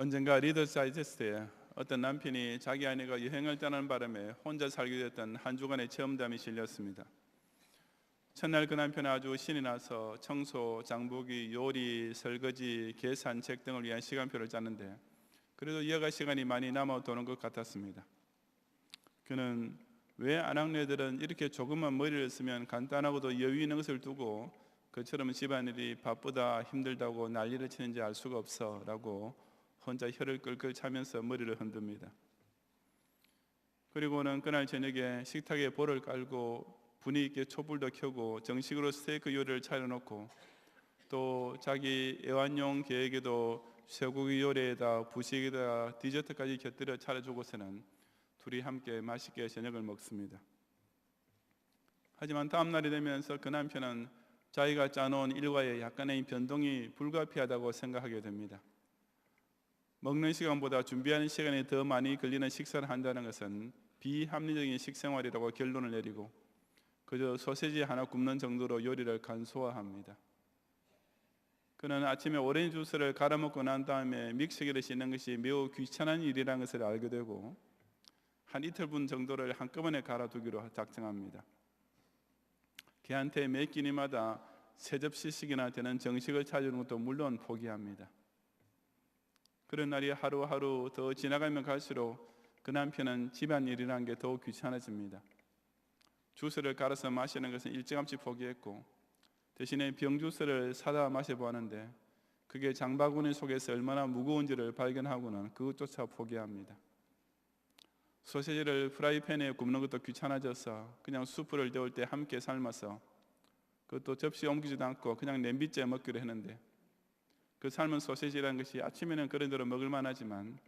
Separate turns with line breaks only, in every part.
언젠가 리더스 다이제스트에 어떤 남편이 자기 아내가 여행을 떠나는 바람에 혼자 살게 됐던 한 주간의 체험담이 실렸습니다. 첫날 그 남편은 아주 신이 나서 청소, 장보기, 요리, 설거지, 계산책 등을 위한 시간표를 짰는데 그래도 이어갈 시간이 많이 남아도는 것 같았습니다. 그는 왜 아낙네들은 이렇게 조금만 머리를 쓰면 간단하고도 여유 있는 것을 두고 그처럼 집안일이 바쁘다 힘들다고 난리를 치는지 알 수가 없어 라고 혼자 혀를 끌끌 차면서 머리를 흔듭니다. 그리고는 그날 저녁에 식탁에 볼을 깔고 분위기 있게 촛불도 켜고 정식으로 스테이크 요리를 차려놓고 또 자기 애완용 개에게도 쇠고기 요리에다 부식에다 디저트까지 곁들여 차려주고서는 둘이 함께 맛있게 저녁을 먹습니다. 하지만 다음 날이 되면서 그 남편은 자기가 짜놓은 일과의 약간의 변동이 불가피하다고 생각하게 됩니다. 먹는 시간보다 준비하는 시간이 더 많이 걸리는 식사를 한다는 것은 비합리적인 식생활이라고 결론을 내리고 그저 소시지 하나 굽는 정도로 요리를 간소화합니다. 그는 아침에 오렌지 주스를 갈아 먹고 난 다음에 믹서기를 씻는 것이 매우 귀찮은 일이라는 것을 알게 되고 한 이틀분 정도를 한꺼번에 갈아두기로 작정합니다. 걔한테 매 끼니마다 세 접시씩이나 되는 정식을 차리는 것도 물론 포기합니다. 그런 날이 하루하루 더 지나가면 갈수록 그 남편은 집안일이라는 게 더욱 귀찮아집니다. 주스를 갈아서 마시는 것은 일찌감치 포기했고 대신에 병주스를 사다 마셔보았는데 그게 장바구니 속에서 얼마나 무거운지를 발견하고는 그것조차 포기합니다. 소시지를 프라이팬에 굽는 것도 귀찮아져서 그냥 수프를 데울 때 함께 삶아서 그것도 접시에 옮기지도 않고 그냥 냄비째 먹기로 했는데 그 삶은 소시지라는 것이 아침에는 그런 대로 먹을 만하지만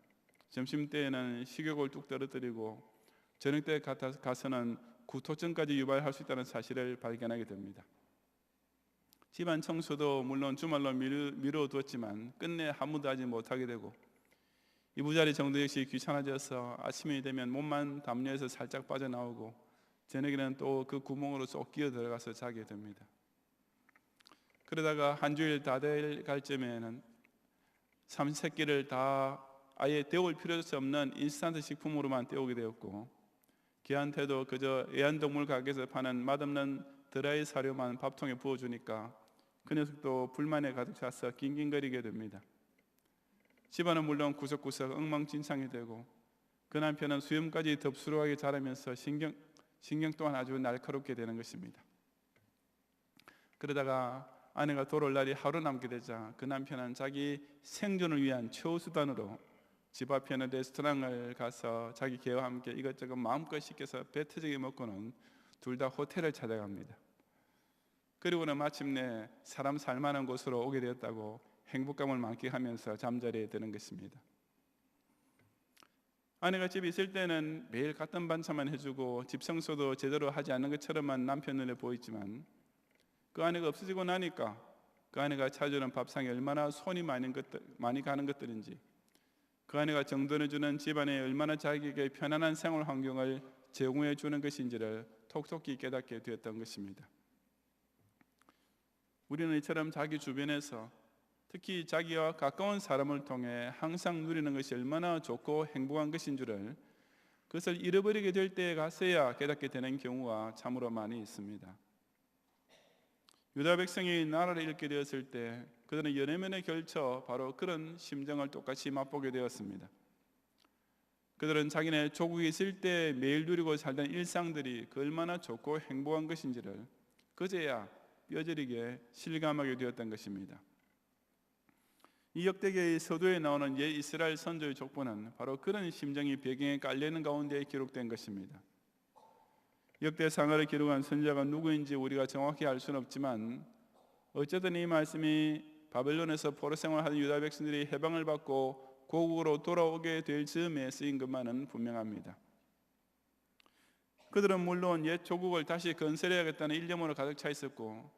점심때에는 식욕을 뚝 떨어뜨리고 저녁때 가서는 구토증까지 유발할 수 있다는 사실을 발견하게 됩니다. 집안 청소도 물론 주말로 미뤄두었지만 끝내 아무도 하지 못하게 되고 이부자리 정도 역시 귀찮아져서 아침이 되면 몸만 담요에서 살짝 빠져나오고 저녁에는 또 그 구멍으로 쏙 끼어 들어가서 자게 됩니다. 그러다가 한 주일 다 될 쯤에는 삼시세끼를 다 아예 데울 필요 없는 인스턴트 식품으로만 때우게 되었고 걔한테도 그저 애완동물 가게에서 파는 맛없는 드라이 사료만 밥통에 부어주니까 그 녀석도 불만에 가득 차서 낑낑거리게 됩니다. 집안은 물론 구석구석 엉망진창이 되고 그 남편은 수염까지 덥수룩하게 자라면서 신경 또한 아주 날카롭게 되는 것입니다. 그러다가 아내가 돌아올 날이 하루 남게 되자 그 남편은 자기 생존을 위한 최후 수단으로 집 앞에 있는 레스토랑을 가서 자기 개와 함께 이것저것 마음껏 시켜서 배 터지게 먹고는 둘 다 호텔을 찾아갑니다. 그리고는 마침내 사람 살만한 곳으로 오게 되었다고 행복감을 만끽하면서 잠자리에 드는 것입니다. 아내가 집에 있을 때는 매일 같은 반찬만 해주고 집 청소도 제대로 하지 않는 것처럼만 남편 눈에 보이지만 그 아내가 없어지고 나니까 그 아내가 차려주는 밥상에 얼마나 손이 많이 가는 것들인지 그 아내가 정돈해주는 집안에 얼마나 자기에게 편안한 생활 환경을 제공해 주는 것인지를 톡톡히 깨닫게 되었던 것입니다. 우리는 이처럼 자기 주변에서 특히 자기와 가까운 사람을 통해 항상 누리는 것이 얼마나 좋고 행복한 것인 줄을 그것을 잃어버리게 될 때에 가서야 깨닫게 되는 경우가 참으로 많이 있습니다. 유다 백성이 나라를 잃게 되었을 때 그들은 여러 면에 걸쳐 바로 그런 심정을 똑같이 맛보게 되었습니다. 그들은 자기네 조국에 있을 때 매일 누리고 살던 일상들이 그 얼마나 좋고 행복한 것인지를 그제야 뼈저리게 실감하게 되었던 것입니다. 이 역대기의 서두에 나오는 옛 이스라엘 선조의 족보는 바로 그런 심정이 배경에 깔려있는 가운데 기록된 것입니다. 역대상을 기록한 선지자가 누구인지 우리가 정확히 알 수는 없지만 어쨌든 이 말씀이 바벨론에서 포로 생활하는 유다 백성들이 해방을 받고 고국으로 돌아오게 될 즈음에 쓰인 것만은 분명합니다. 그들은 물론 옛 조국을 다시 건설해야겠다는 일념으로 가득 차 있었고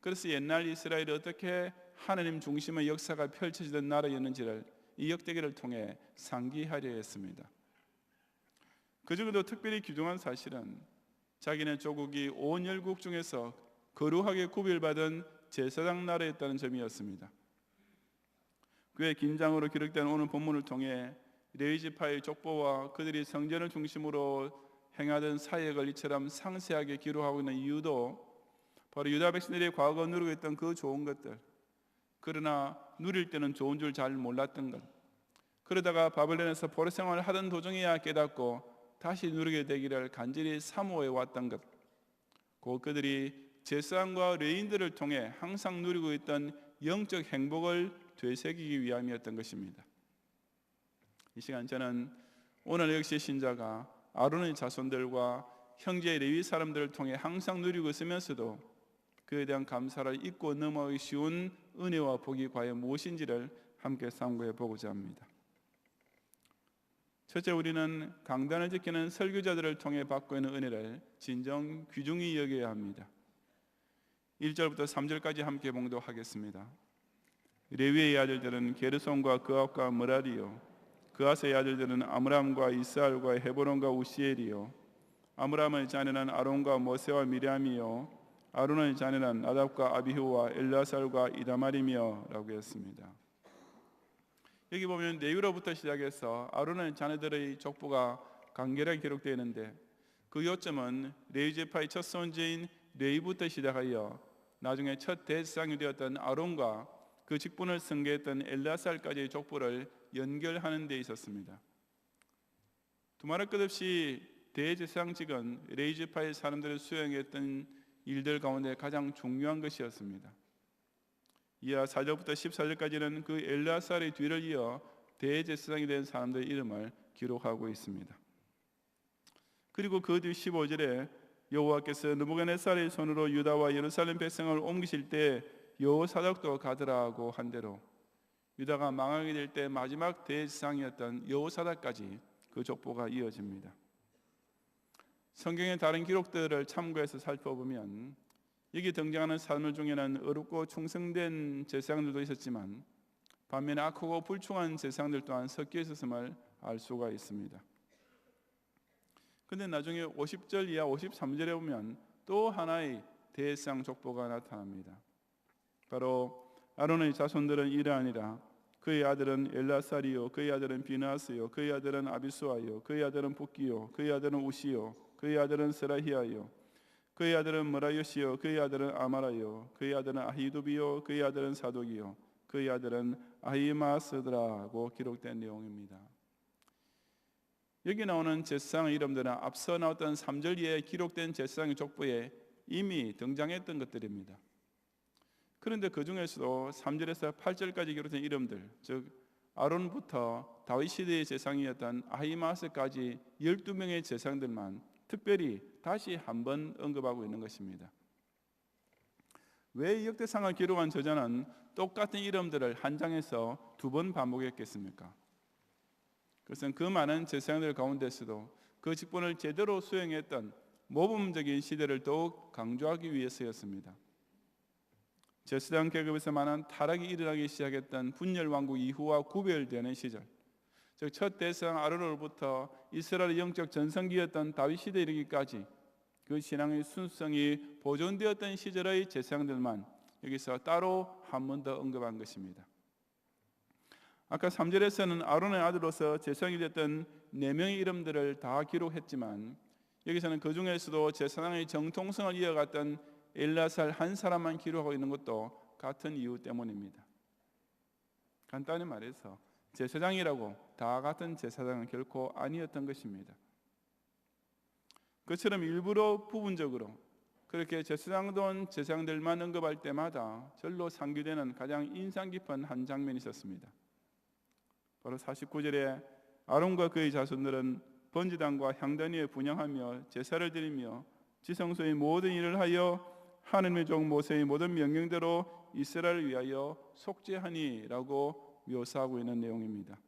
그래서 옛날 이스라엘이 어떻게 하나님 중심의 역사가 펼쳐지던 나라였는지를 이 역대기를 통해 상기하려 했습니다. 그 중에도 특별히 귀중한 사실은 자기네 조국이 온 열국 중에서 거룩하게 구별받은 제사장 나라였다는 점이었습니다. 그의 긴장으로 기록된 오늘 본문을 통해 레위 지파의 족보와 그들이 성전을 중심으로 행하던 사역을 이처럼 상세하게 기록하고 있는 이유도 바로 유다 백성들이 과거 누리고 있던 그 좋은 것들, 그러나 누릴 때는 좋은 줄 잘 몰랐던 것, 그러다가 바벨론에서 포로 생활을 하던 도중에야 깨닫고 다시 누리게 되기를 간절히 사모해 왔던 것, 곧 그들이 제사장과 레위인들을 통해 항상 누리고 있던 영적 행복을 되새기기 위함이었던 것입니다. 이 시간 저는 오늘 역시 신자가 아론의 자손들과 형제 레위 사람들을 통해 항상 누리고 있으면서도 그에 대한 감사를 잊고 넘어가기 쉬운 은혜와 복이 과연 무엇인지를 함께 상고해 보고자 합니다. 첫째, 우리는 강단을 지키는 설교자들을 통해 받고 있는 은혜를 진정 귀중히 여겨야 합니다. 1절부터 3절까지 함께 봉독하겠습니다. 레위의 아들들은 게르손과 그압과 므라리요, 그아스의 아들들은 아므람과 이스알과 헤브론과 우시엘이요, 아므람의 자녀는 아론과 모세와 미리암이요, 아론의 자녀는 나답과 아비후와 엘라살과 이다말이며 라고 했습니다. 여기 보면 레위로부터 시작해서 아론의 자녀들의 족보가 간결하게 기록되어 있는데 그 요점은 레위 지파의 첫 손자인 레위부터 시작하여 나중에 첫 대제사장이 되었던 아론과 그 직분을 승계했던 엘라살까지의 족보를 연결하는 데 있었습니다. 두말할 것 없이 대제사장직은 레위 지파의 사람들을 수행했던 일들 가운데 가장 중요한 것이었습니다. 이하 4절부터 14절까지는 그 엘라살의 뒤를 이어 대제사장이 된 사람들의 이름을 기록하고 있습니다. 그리고 그 뒤 15절에 여호와께서 느부갓네살의 손으로 유다와 예루살렘 백성을 옮기실 때 여호사닥도 가더라고 한 대로 유다가 망하게 될 때 마지막 대제사장이었던 여호사닥까지 그 족보가 이어집니다. 성경의 다른 기록들을 참고해서 살펴보면 여기 등장하는 사람들 중에는 어렵고 충성된 제사장들도 있었지만 반면에 악하고 불충한 제사장들 또한 섞여 있었음을 알 수가 있습니다. 그런데 나중에 50절 이하 53절에 보면 또 하나의 대제사장 족보가 나타납니다. 바로 아론의 자손들은 이러하니라. 그의 아들은 엘라살이요, 그의 아들은 비나스요, 그의 아들은 아비수아요, 그의 아들은 붓기요, 그의 아들은 우시요, 그의 아들은 세라히아요, 그의 아들은 머라요시요, 그의 아들은 아마라요, 그의 아들은 아히두비요, 그의 아들은 사독이요, 그의 아들은 아히마스드라고 기록된 내용입니다. 여기 나오는 제사장의 이름들은 앞서 나왔던 3절 이에 기록된 제사장의 족보에 이미 등장했던 것들입니다. 그런데 그 중에서도 3절에서 8절까지 기록된 이름들, 즉 아론부터 다윗 시대의 제사장이었던 아히마스까지 12명의 제사장들만 특별히 다시 한번 언급하고 있는 것입니다. 왜 이 역대상을 기록한 저자는 똑같은 이름들을 한 장에서 2번 반복했겠습니까? 그것은 그 많은 제사장들 가운데서도 그 직분을 제대로 수행했던 모범적인 시대를 더욱 강조하기 위해서였습니다. 제사장 계급에서 많은 타락이 일어나기 시작했던 분열 왕국 이후와 구별되는 시절, 즉 첫 대제사장 아론으로부터 이스라엘의 영적 전성기였던 다윗 시대에 이르기까지 그 신앙의 순수성이 보존되었던 시절의 제사장들만 여기서 따로 한 번 더 언급한 것입니다. 아까 3절에서는 아론의 아들로서 제사장이 됐던 4명의 이름들을 다 기록했지만 여기서는 그 중에서도 제사장의 정통성을 이어갔던 엘라살 한 사람만 기록하고 있는 것도 같은 이유 때문입니다. 간단히 말해서 제사장이라고 다 같은 제사장은 결코 아니었던 것입니다. 그처럼 일부러 부분적으로 그렇게 제사장돈 제사장들만 언급할 때마다 절로 상기되는 가장 인상 깊은 한 장면이 있었습니다. 바로 49절에 아론과 그의 자손들은 번제단과 향단 위에 분향하며 제사를 드리며 지성소의 모든 일을 하여 하나님의 종 모세의 모든 명령대로 이스라엘을 위하여 속죄하니라고 묘사하고 있는 내용입니다.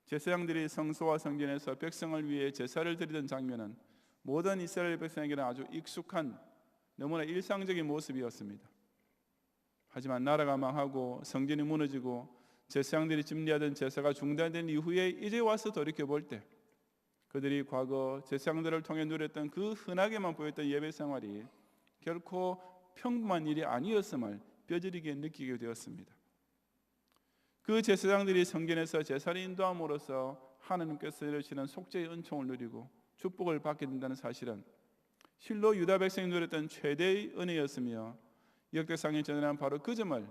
제사장들이 성소와 성전에서 백성을 위해 제사를 드리던 장면은 모든 이스라엘 백성에게는 아주 익숙한 너무나 일상적인 모습이었습니다. 하지만 나라가 망하고 성전이 무너지고 제사장들이 집리하던 제사가 중단된 이후에 이제 와서 돌이켜볼 때 그들이 과거 제사장들을 통해 누렸던 그 흔하게만 보였던 예배 생활이 결코 평범한 일이 아니었음을 뼈저리게 느끼게 되었습니다. 그 제사장들이 성전에서 제사를 인도함으로써 하나님께서 이루시는 속죄의 은총을 누리고 축복을 받게 된다는 사실은 실로 유다 백성이 누렸던 최대의 은혜였으며 역대상에 전해한 바로 그 점을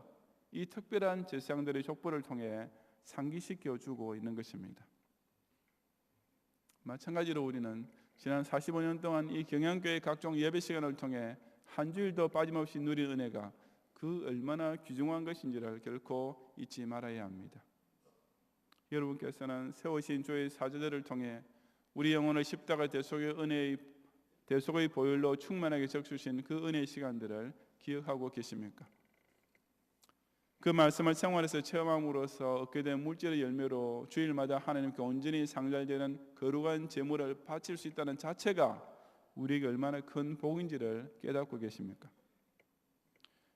이 특별한 제사장들의 족보를 통해 상기시켜 주고 있는 것입니다. 마찬가지로 우리는 지난 45년 동안 이 경양교회 각종 예배 시간을 통해 한 주일도 빠짐없이 누린 은혜가 그 얼마나 귀중한 것인지를 결코 잊지 말아야 합니다. 여러분께서는 세우신 주의 사제들을 통해 우리 영혼을 십자가 대속의 보혈로 충만하게 적주신 그 은혜의 시간들을 기억하고 계십니까? 그 말씀을 생활에서 체험함으로써 얻게 된 물질의 열매로 주일마다 하나님께 온전히 상달되는 거룩한 제물을 바칠 수 있다는 자체가 우리에게 얼마나 큰 복인지를 깨닫고 계십니까?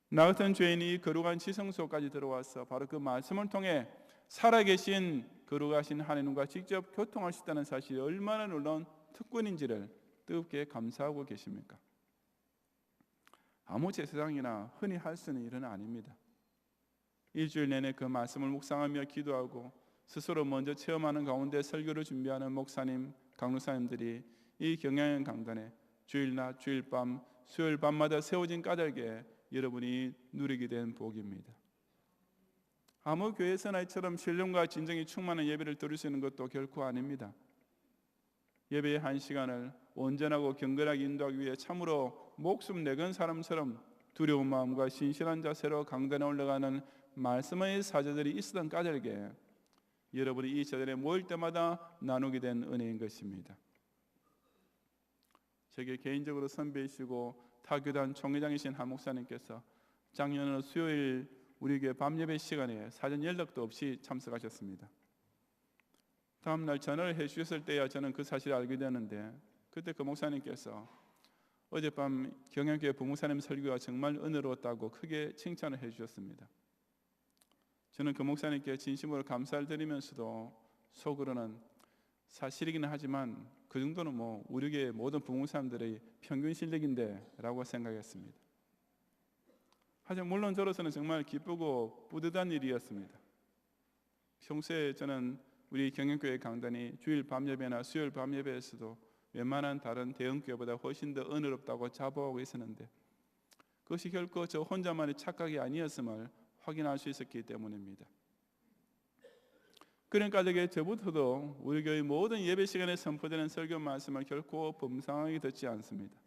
나 같은 죄인이 거룩한 지성소까지 들어와서 바로 그 말씀을 통해 살아계신 거룩하신 하나님과 직접 교통할 수 있다는 사실이 얼마나 놀라운 특권인지를 뜨겁게 감사하고 계십니까? 아무 제사장이나 흔히 할 수 있는 일은 아닙니다. 일주일 내내 그 말씀을 묵상하며 기도하고 스스로 먼저 체험하는 가운데 설교를 준비하는 목사님, 강론사님들이 이 경양형 강단에 주일 낮, 주일 밤, 수요일 밤마다 세워진 까닭에 여러분이 누리게 된 복입니다. 아무 교회에서나 이처럼 신령과 진정이 충만한 예배를 드릴 수 있는 것도 결코 아닙니다. 예배의 한 시간을 온전하고 경건하게 인도하기 위해 참으로 목숨 내건 사람처럼 두려운 마음과 신실한 자세로 강단에 올라가는 말씀의 사제들이 있었던 까닭에 여러분이 이 자리에 모일 때마다 나누게 된 은혜인 것입니다. 제게 개인적으로 선배이시고 타교단 총회장이신 한 목사님께서 작년 수요일 우리 교회 밤예배 시간에 사전 연락도 없이 참석하셨습니다. 다음 날 전화를 해주셨을 때야 저는 그 사실을 알게 되었는데 그때 그 목사님께서 어젯밤 경양교회 부목사님 설교가 정말 은혜로웠다고 크게 칭찬을 해주셨습니다. 저는 그 목사님께 진심으로 감사를 드리면서도 속으로는 사실이기는 하지만 그 정도는 우리 교회 모든 부목사님들의 평균 실력인데 라고 생각했습니다. 하지만 물론 저로서는 정말 기쁘고 뿌듯한 일이었습니다. 평소에 저는 우리 경영교회 강단이 주일 밤예배나 수요일 밤예배에서도 웬만한 다른 대형교회보다 훨씬 더 은혜롭다고 자부하고 있었는데 그것이 결코 저 혼자만의 착각이 아니었음을 확인할 수 있었기 때문입니다. 그러니까 저부터도 우리 교회 모든 예배 시간에 선포되는 설교 말씀을 결코 범상하게 듣지 않습니다.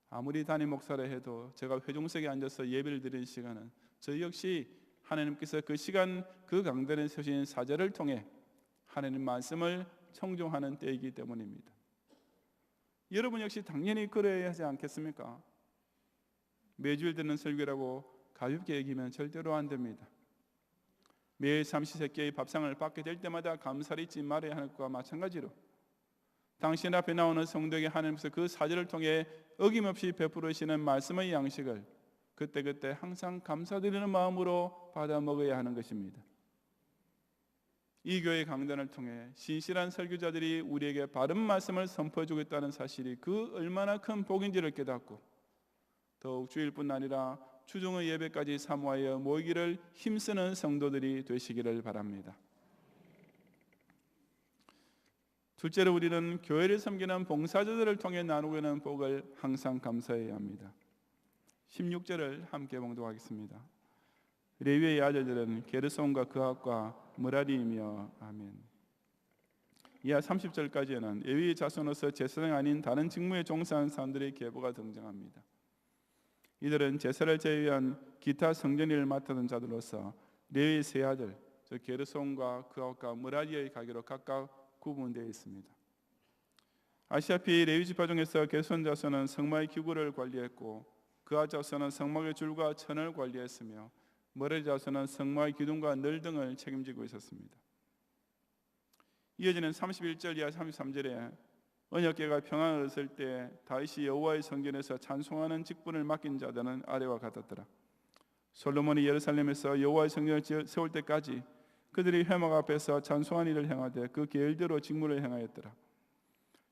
아무리 담임 목사라 해도 제가 회중석에 앉아서 예배를 드리는 시간은 저 역시 하나님께서 그 시간 그 강단에 서신 사제를 통해 하나님 말씀을 청종하는 때이기 때문입니다. 여러분 역시 당연히 그래야 하지 않겠습니까? 매주일 듣는 설교라고 가볍게 여기면 절대로 안 됩니다. 매일 삼시세끼의 밥상을 받게 될 때마다 감사를 잊지 말아야 하는 것과 마찬가지로 당신 앞에 나오는 성도에게 하나님께서 그 사제를 통해 어김없이 베풀으시는 말씀의 양식을 그때그때 항상 감사드리는 마음으로 받아 먹어야 하는 것입니다. 이 교회 강단을 통해 신실한 설교자들이 우리에게 바른 말씀을 선포해 주겠다는 사실이 그 얼마나 큰 복인지를 깨닫고 더욱 주일뿐 아니라 주중의 예배까지 사모하여 모이기를 힘쓰는 성도들이 되시기를 바랍니다. 둘째로 우리는 교회를 섬기는 봉사자들을 통해 나누고 있는 복을 항상 감사해야 합니다. 16절을 함께 봉독하겠습니다. 레위의 아들들은 게르손과 그앗과 므라리이며 아멘. 이하 30절까지는 레위의 자손으로서 제사장 아닌 다른 직무에 종사하는 사람들의 계보가 등장합니다. 이들은 제사를 제외한 기타 성전 일을 맡았던 자들로서 레위의 세 아들, 즉 게르손과 그앗과 므라리의 가계로 각각 구분되어 있습니다. 아시다시피 레위 지파 중에서 게르손 자손은 성막의 기구를 관리했고 그앗 자손은 성막의 줄과 천을 관리했으며 므라리 자손은 성막의 기둥과 늘 등을 책임지고 있었습니다. 이어지는 31절 이하 33절에 언약궤가 평안을 얻을 때 다윗이 여호와의 성전에서 찬송하는 직분을 맡긴 자들은 아래와 같았더라. 솔로몬이 예루살렘에서 여호와의 성전을 세울 때까지 그들이 회막 앞에서 찬송한 일을 행하되 그 계율대로 직무를 행하였더라.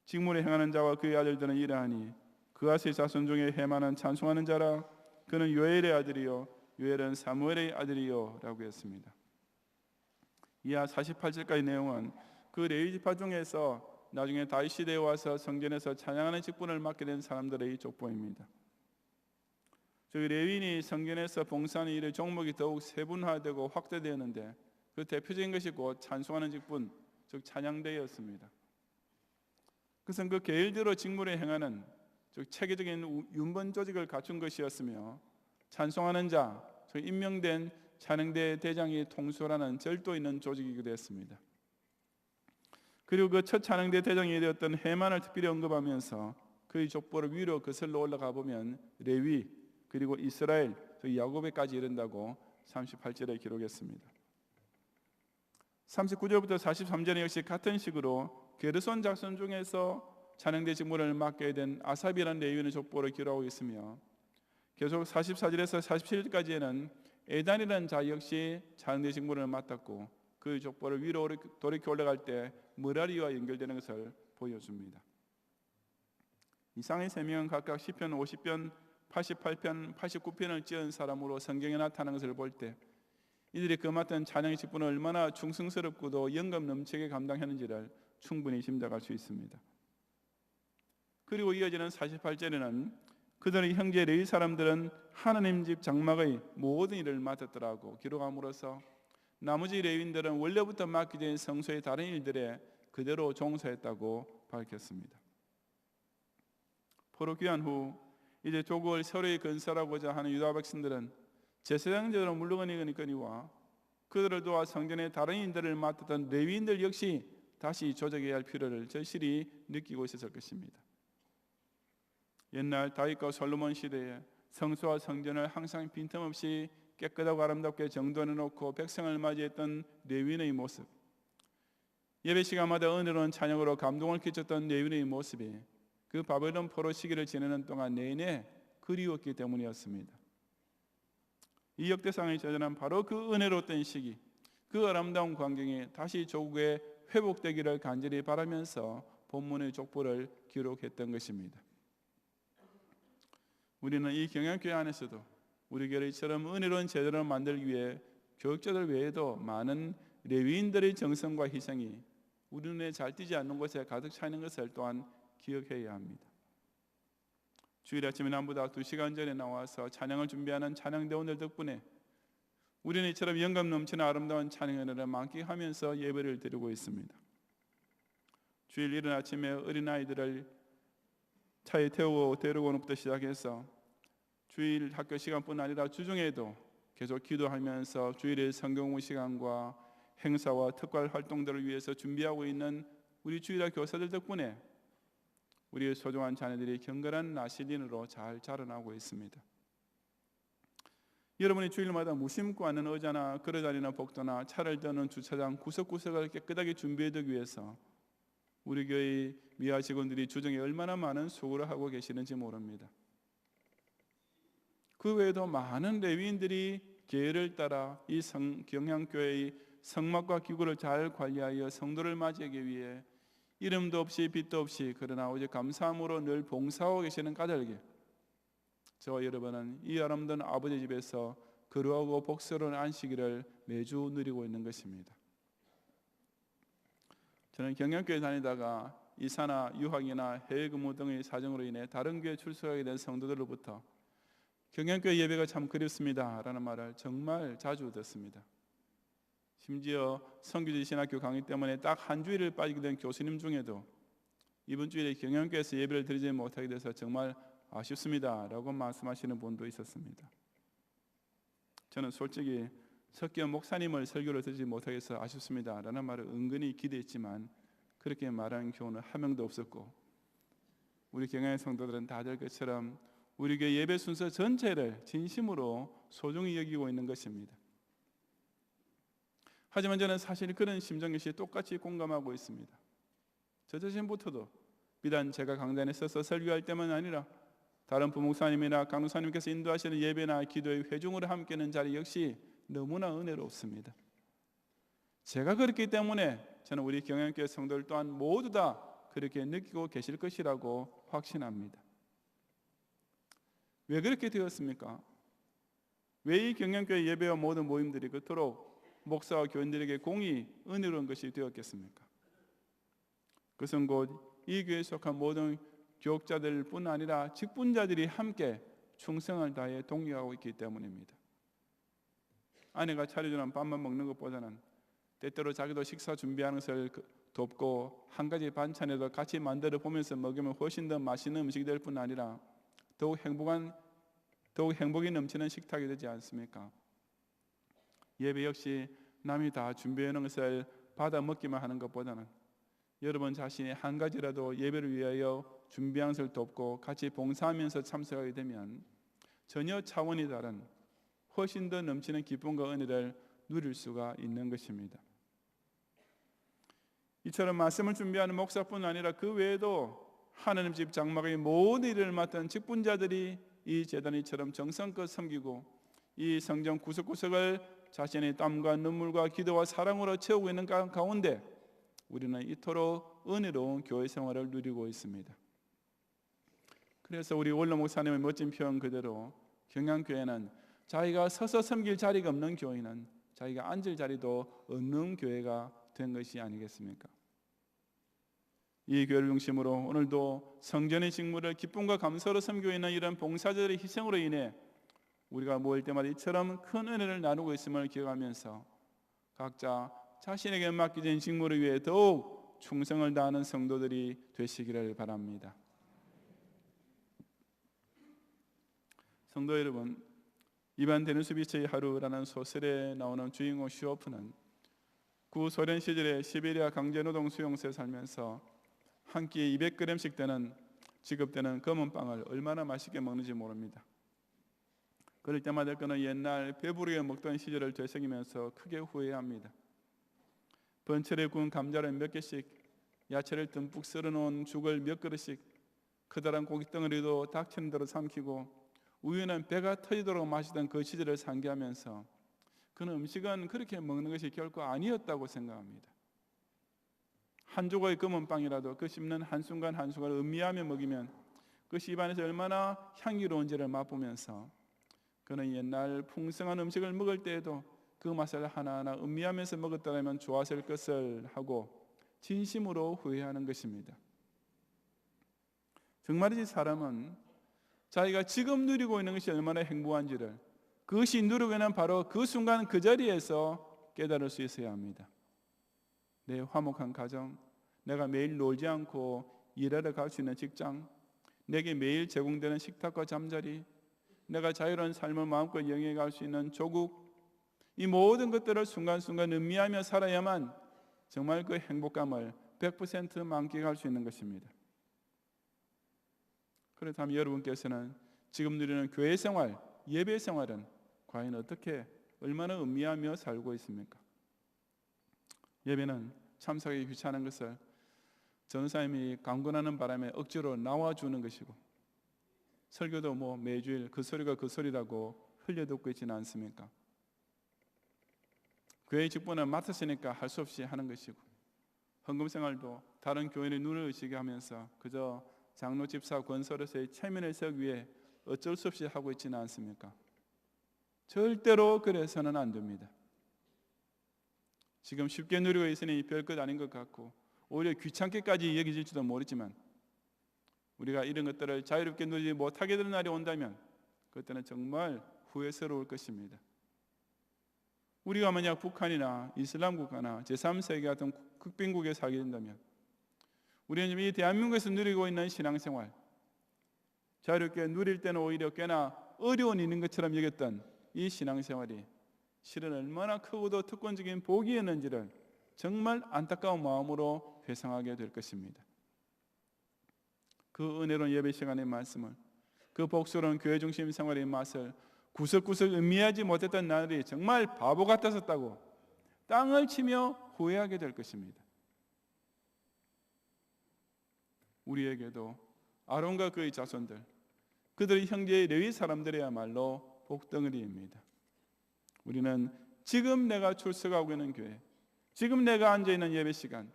직무를 행하는 자와 그의 아들들은 이러하니 그앗의 자손 중에 헤만한 찬송하는 자라. 그는 요엘의 아들이요 요엘은 사무엘의 아들이요 라고 했습니다. 이하 48절까지 내용은 그 레위 지파 중에서 나중에 다윗 시대에 와서 성전에서 찬양하는 직분을 맡게 된 사람들의 족보입니다. 즉 레위인이 성전에서 봉사하는 일의 종목이 더욱 세분화되고 확대되었는데 그 대표적인 것이 곧 찬송하는 직분, 즉 찬양대였습니다. 그것은 그 계율대로 직무를 행하는 즉 체계적인 윤번 조직을 갖춘 것이었으며 찬송하는 자, 즉 임명된 찬양대 대장이 통솔하는 절도 있는 조직이기도 했습니다. 그리고 그 첫 찬양대 대장이 되었던 해만을 특별히 언급하면서 그의 족보를 위로 거슬러 올라가 보면 레위 그리고 이스라엘, 즉 야곱에까지 이른다고 38절에 기록했습니다. 39절부터 43절에 역시 같은 식으로 게르손 작손 중에서 찬양대 직무를 맡게 된 아삽이라는 레위인의 족보를 기록하고 있으며 계속 44절에서 47절까지에는 에단이라는 자 역시 찬양대 직무를 맡았고 그 족보를 위로 돌이켜 올라갈 때 므라리와 연결되는 것을 보여줍니다. 이상의 세 명은 각각 시편 50편, 88편, 89편을 지은 사람으로 성경에 나타나는 것을 볼 때 이들이 그 맡은 찬양의 직분을 얼마나 충성스럽고도 영감 넘치게 감당했는지를 충분히 짐작할 수 있습니다. 그리고 이어지는 48절에는 그들의 형제 레위 사람들은 하나님 집 장막의 모든 일을 맡았더라고 기록함으로써 나머지 레위인들은 원래부터 맡게 된 성소의 다른 일들에 그대로 종사했다고 밝혔습니다. 포로 귀환 후 이제 조국을 새로이 건설하고자 하는 유다 백성들은 제사장제로 물러가니거니와 그들을 도와 성전의 다른 일들을 맡았던 레위인들 역시 다시 조직해야 할 필요를 절실히 느끼고 있었을 것입니다. 옛날 다윗과 솔로몬 시대에 성소와 성전을 항상 빈틈없이 깨끗하고 아름답게 정돈해 놓고 백성을 맞이했던 레위인의 모습, 예배 시간마다 은혜로운 찬양으로 감동을 끼쳤던 레위인의 모습이 그 바벨론 포로 시기를 지내는 동안 내내 그리웠기 때문이었습니다. 이 역대상의 저자는 바로 그 은혜로웠던 시기, 그 아름다운 광경이 다시 조국에 회복되기를 간절히 바라면서 본문의 족보를 기록했던 것입니다. 우리는 이 경영교회 안에서도 우리 교회처럼 은혜로운 제도를 만들기 위해 교육자들 외에도 많은 레위인들의 정성과 희생이 우리 눈에 잘 띄지 않는 곳에 가득 차 있는 것을 또한 기억해야 합니다. 주일 아침에 남보다 2시간 전에 나와서 찬양을 준비하는 찬양대원들 덕분에 우리는 이처럼 영감 넘치는 아름다운 찬양 은혜를 만끽하면서 예배를 드리고 있습니다. 주일 이른 아침에 어린아이들을 차에 태우고 데리고 오는 것부터 시작해서 주일 학교 시간뿐 아니라 주중에도 계속 기도하면서 주일의 성경 시간과 행사와 특별 활동들을 위해서 준비하고 있는 우리 주일학 교사들 덕분에 우리의 소중한 자녀들이 경건한 나시린으로 잘 자라나고 있습니다. 여러분이 주일마다 무심코 하는 의자나 걸어다니는 복도나 차를 드는 주차장 구석구석을 깨끗하게 준비해두기 위해서 우리 교회 미화 직원들이 주중에 얼마나 많은 수고를 하고 계시는지 모릅니다. 그 외에도 많은 레위인들이 계율을 따라 이 경향교회의 성막과 기구를 잘 관리하여 성도를 맞이하기 위해 이름도 없이 빛도 없이 그러나 오직 감사함으로 늘 봉사하고 계시는 까닭에 저와 여러분은 이 아름다운 아버지 집에서 거룩하고 복스러운 안식일을 매주 누리고 있는 것입니다. 저는 경영교회 다니다가 이사나 유학이나 해외 근무 등의 사정으로 인해 다른 교회 출석하게 된 성도들로부터 경영교회 예배가 참 그립습니다 라는 말을 정말 자주 듣습니다. 심지어 성규지 신학교 강의 때문에 딱 한 주일을 빠지게 된 교수님 중에도 이번 주일에 경영교회에서 예배를 드리지 못하게 돼서 정말 아쉽습니다 라고 말씀하시는 분도 있었습니다. 저는 솔직히 석기현 목사님을 설교를 듣지 못하게 해서 아쉽습니다 라는 말을 은근히 기대했지만 그렇게 말하는 교우는 한 명도 없었고 우리 경영의 성도들은 다들 그처럼 우리 교회 예배 순서 전체를 진심으로 소중히 여기고 있는 것입니다. 하지만 저는 사실 그런 심정 역시 똑같이 공감하고 있습니다. 저 자신부터도 비단 제가 강단에 서서 설교할 때만 아니라 다른 부목사님이나 강도사님께서 인도하시는 예배나 기도의 회중으로 함께하는 자리 역시 너무나 은혜롭습니다. 제가 그렇기 때문에 저는 우리 경영교회 성도들 또한 모두 다 그렇게 느끼고 계실 것이라고 확신합니다. 왜 그렇게 되었습니까? 왜 이 경영교회 예배와 모든 모임들이 그토록 목사와 교인들에게 공의, 은혜로운 것이 되었겠습니까? 그것은 곧 이 교회에 속한 모든 교육자들뿐 아니라 직분자들이 함께 충성을 다해 독려하고 있기 때문입니다. 아내가 차려주는 밥만 먹는 것보다는 때때로 자기도 식사 준비하는 것을 돕고 한 가지 반찬에도 같이 만들어 보면서 먹으면 훨씬 더 맛있는 음식이 될 뿐 아니라 더욱 행복이 넘치는 식탁이 되지 않습니까? 예배 역시 남이 다 준비해 놓은 것을 받아 먹기만 하는 것보다는 여러분 자신이 한 가지라도 예배를 위하여 준비한 것을 돕고 같이 봉사하면서 참석하게 되면 전혀 차원이 다른 훨씬 더 넘치는 기쁨과 은혜를 누릴 수가 있는 것입니다. 이처럼 말씀을 준비하는 목사뿐 아니라 그 외에도 하나님 집 장막의 모든 일을 맡은 직분자들이 이 제단이처럼 정성껏 섬기고 이 성전 구석구석을 자신의 땀과 눈물과 기도와 사랑으로 채우고 있는 가운데 우리는 이토록 은혜로운 교회 생활을 누리고 있습니다. 그래서 우리 원로 목사님의 멋진 표현 그대로 경양교회는 자기가 서서 섬길 자리가 없는 교회는 자기가 앉을 자리도 없는 교회가 된 것이 아니겠습니까? 이 교회를 중심으로 오늘도 성전의 직무를 기쁨과 감사로 섬기고 있는 이런 봉사자들의 희생으로 인해 우리가 모일 때마다 이처럼 큰 은혜를 나누고 있음을 기억하면서 각자 자신에게 맡겨진 직무를 위해 더욱 충성을 다하는 성도들이 되시기를 바랍니다. 성도 여러분, 이반 데니소비치의 하루라는 소설에 나오는 주인공 슈오프는 구소련 시절에 시베리아 강제노동 수용소에 살면서 한 끼에 200g씩 지급되는 검은 빵을 얼마나 맛있게 먹는지 모릅니다. 그럴 때마다 그는 옛날 배부르게 먹던 시절을 되새기면서 크게 후회합니다. 번철에 구운 감자를 몇 개씩, 야채를 듬뿍 썰어놓은 죽을 몇 그릇씩, 커다란 고깃덩어리도 닥치는 대로 삼키고 우유는 배가 터지도록 마시던 그 시절을 상기하면서 그는 음식은 그렇게 먹는 것이 결코 아니었다고 생각합니다. 한 조각의 검은 빵이라도 그 씹는 한순간 한순간을 음미하며 먹이면 그것이 입안에서 얼마나 향기로운지를 맛보면서 그는 옛날 풍성한 음식을 먹을 때에도 그 맛을 하나하나 음미하면서 먹었다면 좋았을 것을 하고 진심으로 후회하는 것입니다. 정말이지 사람은 자기가 지금 누리고 있는 것이 얼마나 행복한지를 그것이 누리고 있는 바로 그 순간 그 자리에서 깨달을 수 있어야 합니다. 내 화목한 가정, 내가 매일 놀지 않고 일하러 갈 수 있는 직장, 내게 매일 제공되는 식탁과 잠자리, 내가 자유로운 삶을 마음껏 영위해 갈 수 있는 조국, 이 모든 것들을 순간순간 음미하며 살아야만 정말 그 행복감을 100% 만끽할 수 있는 것입니다. 그렇다면 여러분께서는 지금 누리는 교회 생활, 예배 생활은 과연 어떻게 얼마나 음미하며 살고 있습니까? 예배는 참석하기 귀찮은 것을 전사님이 강권하는 바람에 억지로 나와주는 것이고 설교도 매주일 그 소리가 그 소리라고 흘려듣고 있지는 않습니까? 교회 직분을 맡았으니까 할 수 없이 하는 것이고 헌금 생활도 다른 교인의 눈을 의식해 하면서 그저 장로 집사 권설에서의 체면을 세우기 위해 어쩔 수 없이 하고 있지는 않습니까? 절대로 그래서는 안 됩니다. 지금 쉽게 누리고 있으니 별것 아닌 것 같고 오히려 귀찮게까지 여겨질지도 모르지만 우리가 이런 것들을 자유롭게 누리지 못하게 되는 날이 온다면 그때는 정말 후회스러울 것입니다. 우리가 만약 북한이나 이슬람 국가나 제3세계 같은 극빈국에 살게 된다면 우리는 이 대한민국에서 누리고 있는 신앙생활, 자유롭게 누릴 때는 오히려 꽤나 어려운 일인 것처럼 여겼던 이 신앙생활이 실은 얼마나 크고도 특권적인 복이었는지를 정말 안타까운 마음으로 회상하게 될 것입니다. 그 은혜로운 예배 시간의 말씀을, 그 복스러운 교회 중심 생활의 맛을 구석구석 음미하지 못했던 날이 정말 바보 같았었다고 땅을 치며 후회하게 될 것입니다. 우리에게도 아론과 그의 자손들, 그들의 형제의 레위 사람들이야말로 복덩어리입니다. 우리는 지금 내가 출석하고 있는 교회, 지금 내가 앉아있는 예배 시간,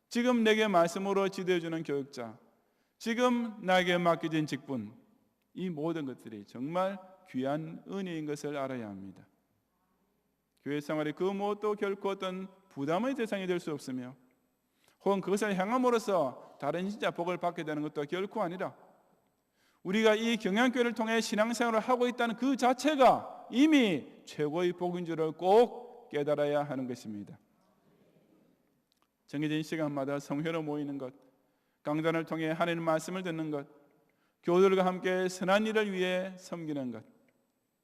지금 내게 말씀으로 지도해주는 교육자, 지금 나에게 맡겨진 직분, 이 모든 것들이 정말 귀한 은혜인 것을 알아야 합니다. 교회 생활이 그 무엇도 결코 어떤 부담의 대상이 될 수 없으며 혹은 그것을 향함으로써 다른 진짜 복을 받게 되는 것도 결코 아니라 우리가 이 경양교회를 통해 신앙생활을 하고 있다는 그 자체가 이미 최고의 복인 줄을 꼭 깨달아야 하는 것입니다. 정해진 시간마다 성회로 모이는 것, 강단을 통해 하나님 말씀을 듣는 것, 교우들과 함께 선한 일을 위해 섬기는 것,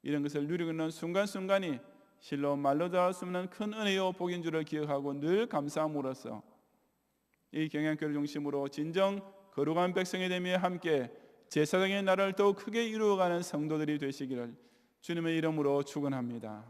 이런 것을 누리고 있는 순간순간이 실로 말로 다 할 수 없는 큰 은혜요 복인 줄을 기억하고 늘 감사함으로써 이 경양교회를 중심으로 진정 거룩한 백성이 되며 함께 제사장의 나라를 더욱 크게 이루어가는 성도들이 되시기를 주님의 이름으로 축원합니다.